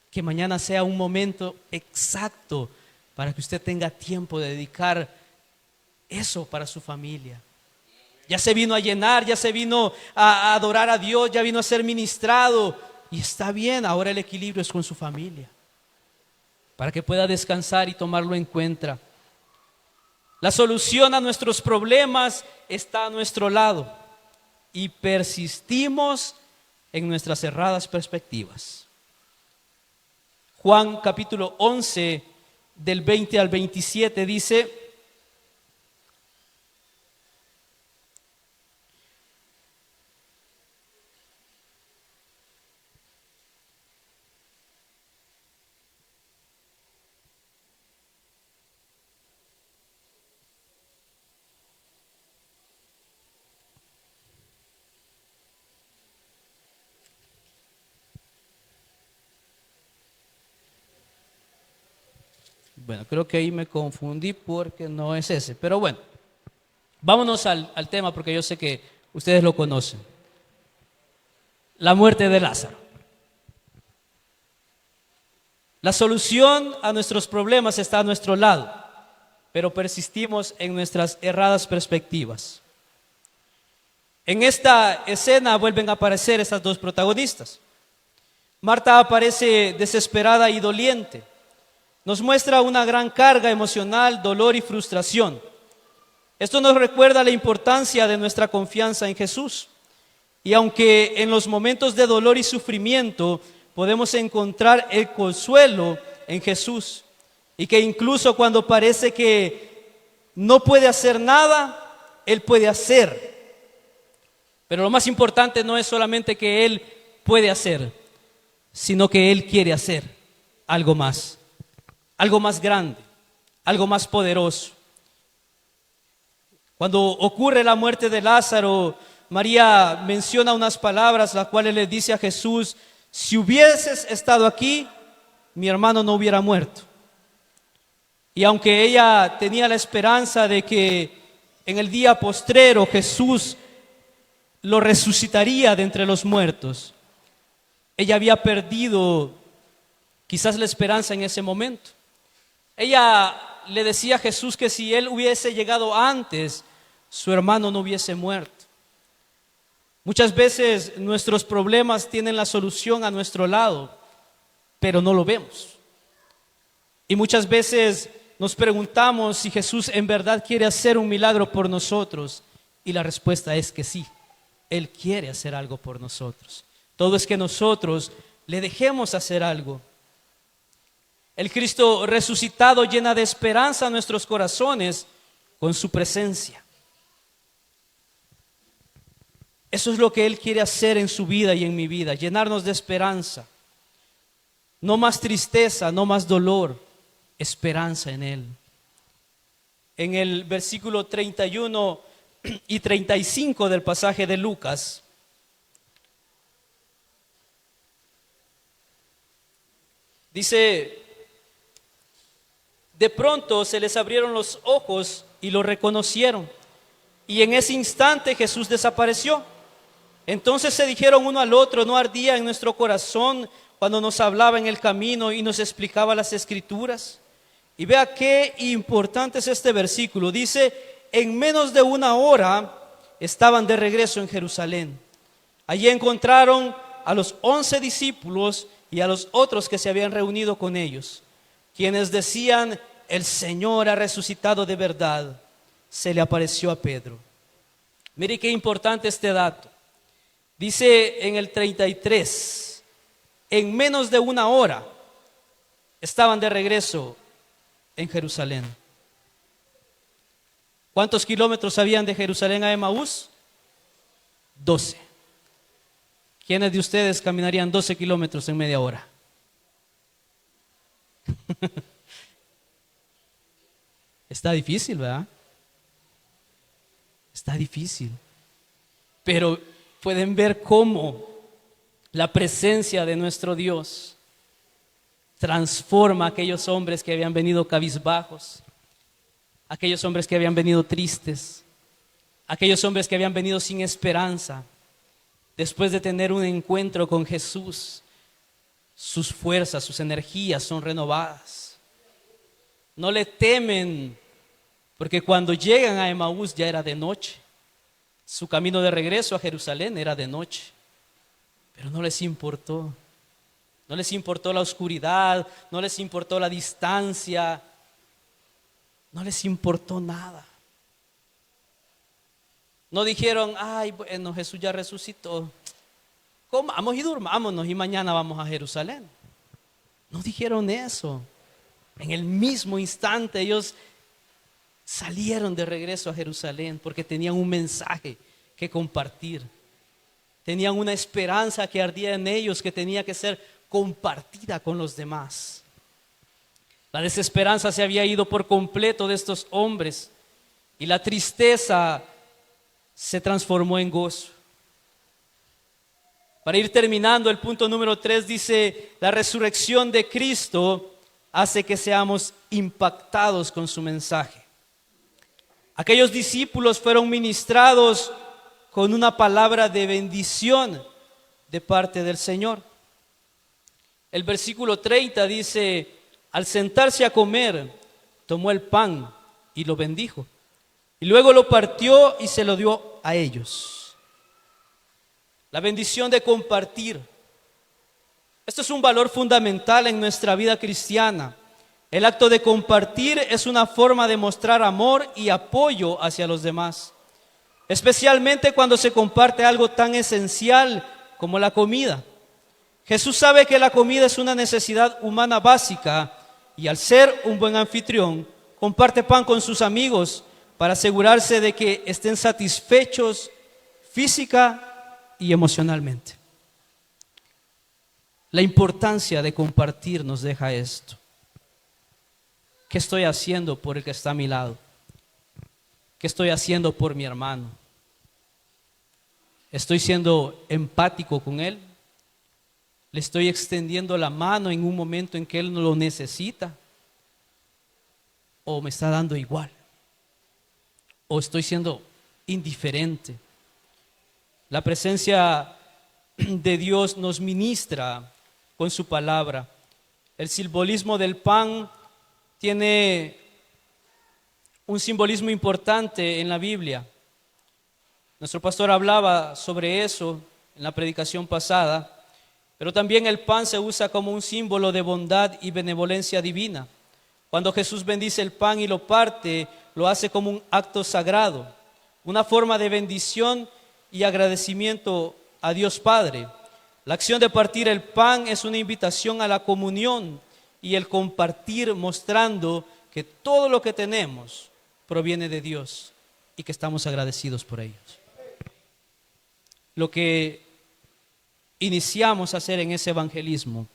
Speaker 1: Que mañana sea un momento exacto para que usted tenga tiempo de dedicar eso para su familia. Ya se vino a llenar, ya se vino a adorar a Dios, ya vino a ser ministrado. Y está bien, ahora el equilibrio es con su familia, para que pueda descansar y tomarlo en cuenta. La solución a nuestros problemas está a nuestro lado y persistimos en nuestras erradas perspectivas. Juan capítulo 11 del 20 al 27 dice: bueno, creo que ahí me confundí porque no es ese, pero bueno, vámonos al tema porque yo sé que ustedes lo conocen. La muerte de Lázaro. La solución a nuestros problemas está a nuestro lado, pero persistimos en nuestras erradas perspectivas. En esta escena vuelven a aparecer estas dos protagonistas. Marta aparece desesperada y doliente. Nos muestra una gran carga emocional, dolor y frustración. Esto nos recuerda la importancia de nuestra confianza en Jesús. Y aunque en los momentos de dolor y sufrimiento podemos encontrar el consuelo en Jesús, y que incluso cuando parece que no puede hacer nada, Él puede hacer. Pero lo más importante no es solamente que Él puede hacer, sino que Él quiere hacer algo más grande, algo más poderoso. Cuando ocurre la muerte de Lázaro, María menciona unas palabras, las cuales le dice a Jesús: si hubieses estado aquí, mi hermano no hubiera muerto. Y aunque ella tenía la esperanza de que en el día postrero Jesús lo resucitaría de entre los muertos, ella había perdido quizás la esperanza en ese momento. Ella le decía a Jesús que si él hubiese llegado antes, su hermano no hubiese muerto. Muchas veces nuestros problemas tienen la solución a nuestro lado, pero no lo vemos. Y muchas veces nos preguntamos si Jesús en verdad quiere hacer un milagro por nosotros, y la respuesta es que sí, Él quiere hacer algo por nosotros. Todo es que nosotros le dejemos hacer algo. El Cristo resucitado llena de esperanza nuestros corazones con su presencia. Eso es lo que Él quiere hacer en su vida y en mi vida, llenarnos de esperanza. No más tristeza, no más dolor, esperanza en Él. En el versículo 31 y 35 del pasaje de Lucas, dice: de pronto se les abrieron los ojos y lo reconocieron, y en ese instante Jesús desapareció. Entonces se dijeron uno al otro: ¿no ardía en nuestro corazón cuando nos hablaba en el camino y nos explicaba las Escrituras? Y vea qué importante es este versículo. Dice: en menos de una hora estaban de regreso en Jerusalén. Allí encontraron a los 11 discípulos y a los otros que se habían reunido con ellos, quienes decían: el Señor ha resucitado de verdad. Se le apareció a Pedro. Mire qué importante este dato. Dice en el 33: en menos de una hora estaban de regreso en Jerusalén. ¿Cuántos kilómetros habían de Jerusalén a Emaús? 12. ¿Quiénes de ustedes caminarían 12 kilómetros en media hora? Está difícil, ¿verdad? Está difícil. Pero pueden ver cómo la presencia de nuestro Dios transforma a aquellos hombres que habían venido cabizbajos, aquellos hombres que habían venido tristes, aquellos hombres que habían venido sin esperanza. Después de tener un encuentro con Jesús, sus fuerzas, sus energías son renovadas. No le temen, porque cuando llegan a Emaús ya era de noche. Su camino de regreso a Jerusalén era de noche, pero no les importó. No les importó la oscuridad, no les importó la distancia, no les importó nada. No dijeron, ay, bueno, Jesús ya resucitó, comamos y durmámonos y mañana vamos a Jerusalén. No dijeron eso. En el mismo instante ellos salieron de regreso a Jerusalén porque tenían un mensaje que compartir. Tenían una esperanza que ardía en ellos que tenía que ser compartida con los demás. La desesperanza se había ido por completo de estos hombres y la tristeza se transformó en gozo. Para ir terminando, el punto número 3 dice: la resurrección de Cristo hace que seamos impactados con su mensaje. Aquellos discípulos fueron ministrados con una palabra de bendición de parte del Señor. El versículo 30 dice: al sentarse a comer, tomó el pan y lo bendijo, y luego lo partió y se lo dio a ellos. La bendición de compartir. Esto es un valor fundamental en nuestra vida cristiana. El acto de compartir es una forma de mostrar amor y apoyo hacia los demás, especialmente cuando se comparte algo tan esencial como la comida. Jesús sabe que la comida es una necesidad humana básica y al ser un buen anfitrión, comparte pan con sus amigos para asegurarse de que estén satisfechos física y emocionalmente. La importancia de compartir nos deja esto. ¿Qué estoy haciendo por el que está a mi lado? ¿Qué estoy haciendo por mi hermano? ¿Estoy siendo empático con él? ¿Le estoy extendiendo la mano en un momento en que él no lo necesita? ¿O me está dando igual? ¿O estoy siendo indiferente? La presencia de Dios nos ministra con su palabra. El simbolismo del pan tiene un simbolismo importante en la Biblia. Nuestro pastor hablaba sobre eso en la predicación pasada, pero también el pan se usa como un símbolo de bondad y benevolencia divina. Cuando Jesús bendice el pan y lo parte, lo hace como un acto sagrado, una forma de bendición y agradecimiento a Dios Padre. La acción de partir el pan es una invitación a la comunión y el compartir, mostrando que todo lo que tenemos proviene de Dios y que estamos agradecidos por ellos. Lo que iniciamos a hacer en ese evangelismo,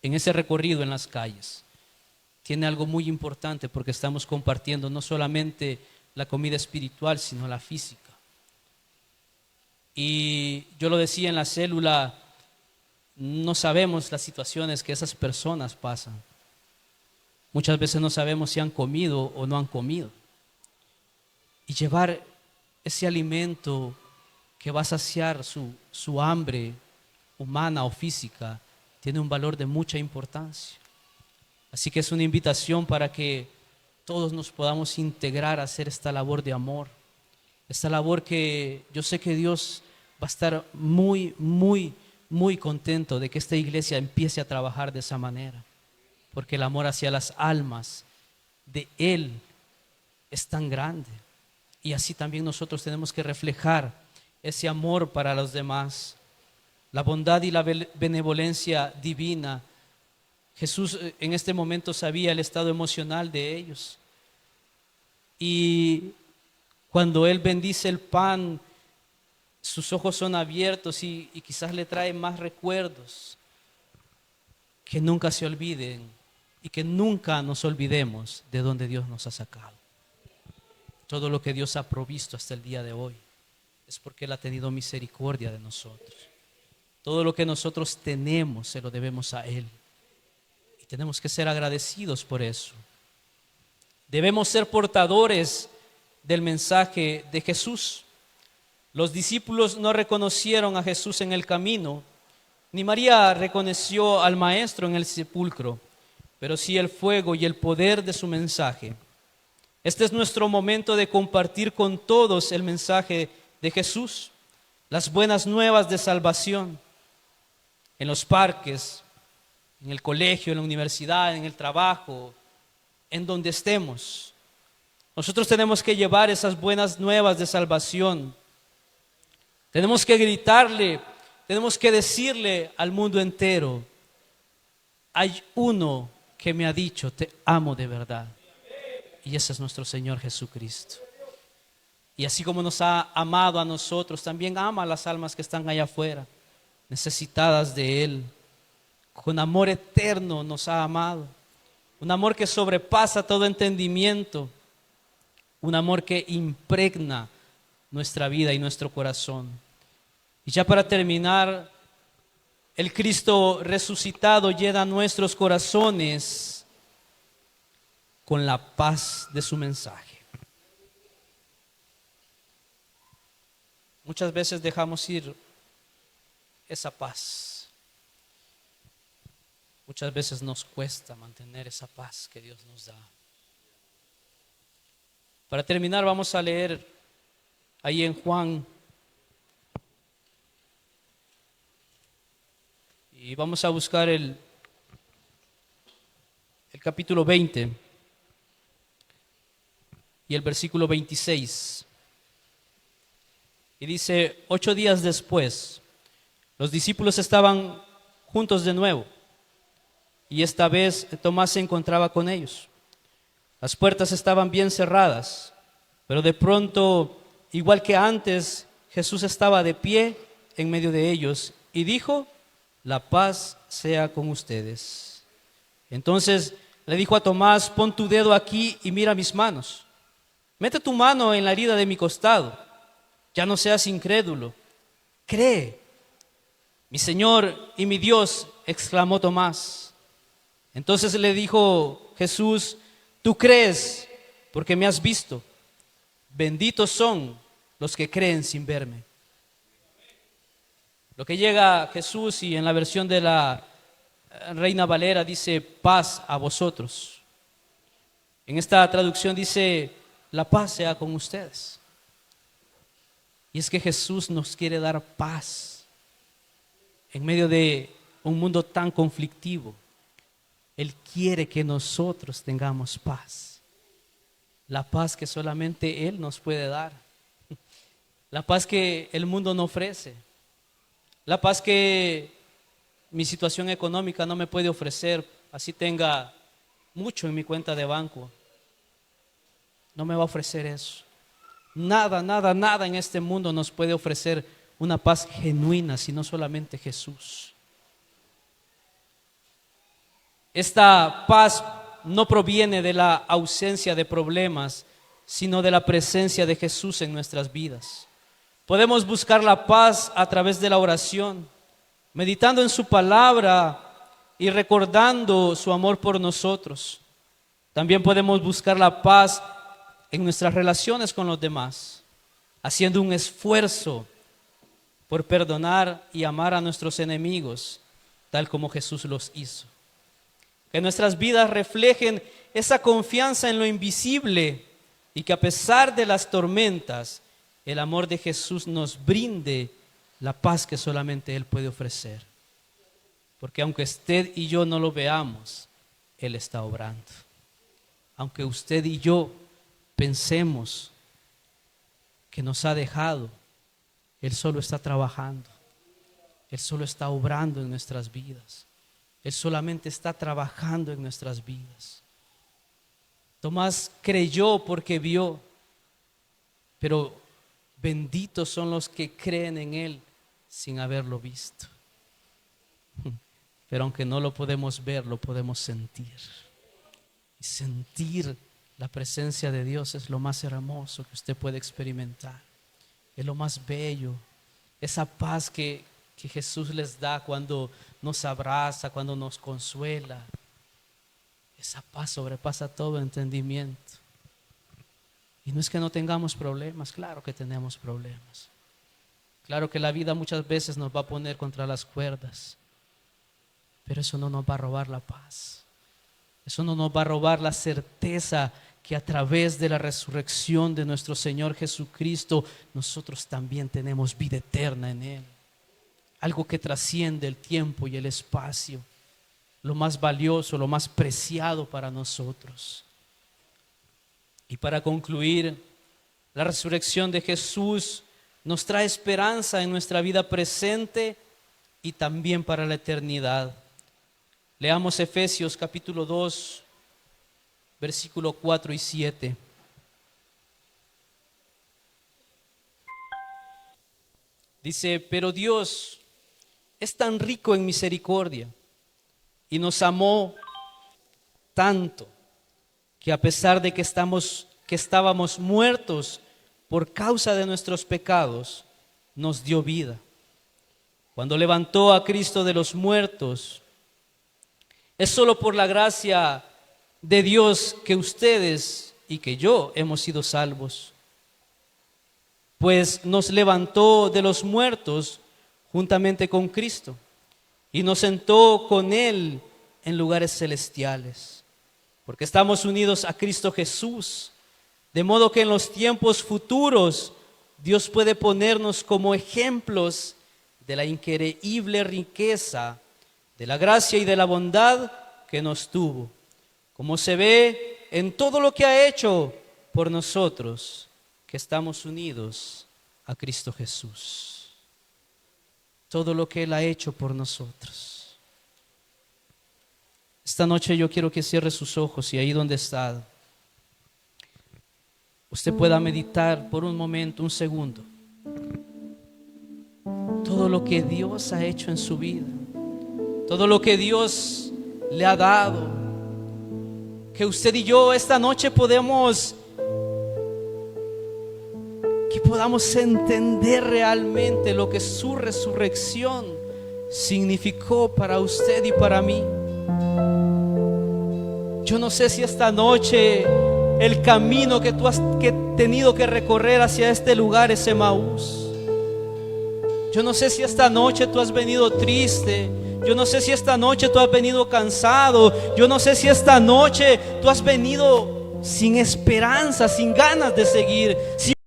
Speaker 1: en ese recorrido en las calles, tiene algo muy importante porque estamos compartiendo no solamente la comida espiritual, sino la física. Y yo lo decía en la célula, no sabemos las situaciones que esas personas pasan. Muchas veces no sabemos si han comido o no han comido. Y llevar ese alimento que va a saciar su hambre humana o física tiene un valor de mucha importancia. Así que es una invitación para que todos nos podamos integrar a hacer esta labor de amor. Esta labor que yo sé que Dios va a estar muy, muy, muy contento de que esta iglesia empiece a trabajar de esa manera. Porque el amor hacia las almas de Él es tan grande. Y así también nosotros tenemos que reflejar ese amor para los demás. La bondad y la benevolencia divina. Jesús en este momento sabía el estado emocional de ellos. Y cuando Él bendice el pan, sus ojos son abiertos y quizás le traen más recuerdos. Que nunca se olviden y que nunca nos olvidemos de donde Dios nos ha sacado. Todo lo que Dios ha provisto hasta el día de hoy es porque Él ha tenido misericordia de nosotros. Todo lo que nosotros tenemos se lo debemos a Él. Y tenemos que ser agradecidos por eso. Debemos ser portadores del mensaje de Jesús. Los discípulos no reconocieron a Jesús en el camino, ni María reconoció al Maestro en el sepulcro, pero sí el fuego y el poder de su mensaje. Este es nuestro momento de compartir con todos el mensaje de Jesús, las buenas nuevas de salvación, en los parques, en el colegio, en la universidad, en el trabajo, en donde estemos. Nosotros tenemos que llevar esas buenas nuevas de salvación. Tenemos que gritarle, tenemos que decirle al mundo entero: hay uno que me ha dicho, te amo de verdad. Y ese es nuestro Señor Jesucristo. Y así como nos ha amado a nosotros, también ama a las almas que están allá afuera, necesitadas de Él. Con amor eterno nos ha amado. Un amor que sobrepasa todo entendimiento. Un amor que impregna nuestra vida y nuestro corazón. Y ya para terminar, el Cristo resucitado llena nuestros corazones con la paz de su mensaje. Muchas veces dejamos ir esa paz. Muchas veces nos cuesta mantener esa paz que Dios nos da. Para terminar, vamos a leer ahí en Juan. Y vamos a buscar el capítulo 20 y el versículo 26. Y dice: 8 días después, los discípulos estaban juntos de nuevo. Y esta vez Tomás se encontraba con ellos. Las puertas estaban bien cerradas, pero de pronto, igual que antes, Jesús estaba de pie en medio de ellos y dijo: la paz sea con ustedes. Entonces le dijo a Tomás: pon tu dedo aquí y mira mis manos. Mete tu mano en la herida de mi costado. Ya no seas incrédulo, cree. Mi Señor y mi Dios, exclamó Tomás. Entonces le dijo Jesús: tú crees porque me has visto. Benditos son los que creen sin verme. Lo que llega a Jesús, y en la versión de la Reina Valera dice: paz a vosotros. En esta traducción dice: la paz sea con ustedes. Y es que Jesús nos quiere dar paz en medio de un mundo tan conflictivo. Él quiere que nosotros tengamos paz. La paz que solamente Él nos puede dar. La paz que el mundo no ofrece. La paz que mi situación económica no me puede ofrecer, así tenga mucho en mi cuenta de banco. No me va a ofrecer eso. Nada, nada, nada en este mundo nos puede ofrecer una paz genuina, sino solamente Jesús. Esta paz no proviene de la ausencia de problemas, sino de la presencia de Jesús en nuestras vidas. Podemos buscar la paz a través de la oración, meditando en su palabra y recordando su amor por nosotros. También podemos buscar la paz en nuestras relaciones con los demás, haciendo un esfuerzo por perdonar y amar a nuestros enemigos, tal como Jesús los hizo. Que nuestras vidas reflejen esa confianza en lo invisible y que a pesar de las tormentas, el amor de Jesús nos brinde la paz que solamente Él puede ofrecer. Porque aunque usted y yo no lo veamos, Él está obrando. Aunque usted y yo pensemos que nos ha dejado, Él solo está trabajando. Él solo está obrando en nuestras vidas. Él solamente está trabajando en nuestras vidas. Tomás creyó porque vio, pero benditos son los que creen en Él sin haberlo visto. Pero aunque no lo podemos ver, lo podemos sentir. Y sentir la presencia de Dios es lo más hermoso que usted puede experimentar. Es lo más bello. Esa paz que Jesús les da cuando nos abraza, cuando nos consuela. Esa paz sobrepasa todo entendimiento. Y no es que no tengamos problemas, claro que tenemos problemas. Claro que la vida muchas veces nos va a poner contra las cuerdas. Pero eso no nos va a robar la paz. Eso no nos va a robar la certeza que a través de la resurrección de nuestro Señor Jesucristo, nosotros también tenemos vida eterna en Él. Algo que trasciende el tiempo y el espacio, lo más valioso, lo más preciado para nosotros. Y para concluir, la resurrección de Jesús nos trae esperanza en nuestra vida presente y también para la eternidad. Leamos Efesios capítulo 2, versículo 4 y 7. Dice: pero Dios es tan rico en misericordia y nos amó tanto que a pesar de que estábamos muertos por causa de nuestros pecados, nos dio vida. Cuando levantó a Cristo de los muertos, es solo por la gracia de Dios que ustedes y que yo hemos sido salvos, pues nos levantó de los muertos juntamente con Cristo y nos sentó con Él en lugares celestiales, porque estamos unidos a Cristo Jesús, de modo que en los tiempos futuros Dios puede ponernos como ejemplos de la increíble riqueza de la gracia y de la bondad que nos tuvo, como se ve en todo lo que ha hecho por nosotros, que estamos unidos a Cristo Jesús. Todo lo que Él ha hecho por nosotros. Esta noche yo quiero que cierre sus ojos y ahí donde está, usted pueda meditar por un momento, un segundo, todo lo que Dios ha hecho en su vida, todo lo que Dios le ha dado, que usted y yo esta noche podamos entender realmente lo que su resurrección significó para usted y para mí. Yo no sé si esta noche el camino que tú has tenido que recorrer hacia este lugar es Emaús. Yo no sé si esta noche tú has venido triste. Yo no sé si esta noche tú has venido cansado. Yo no sé si esta noche tú has venido sin esperanza, sin ganas de seguir.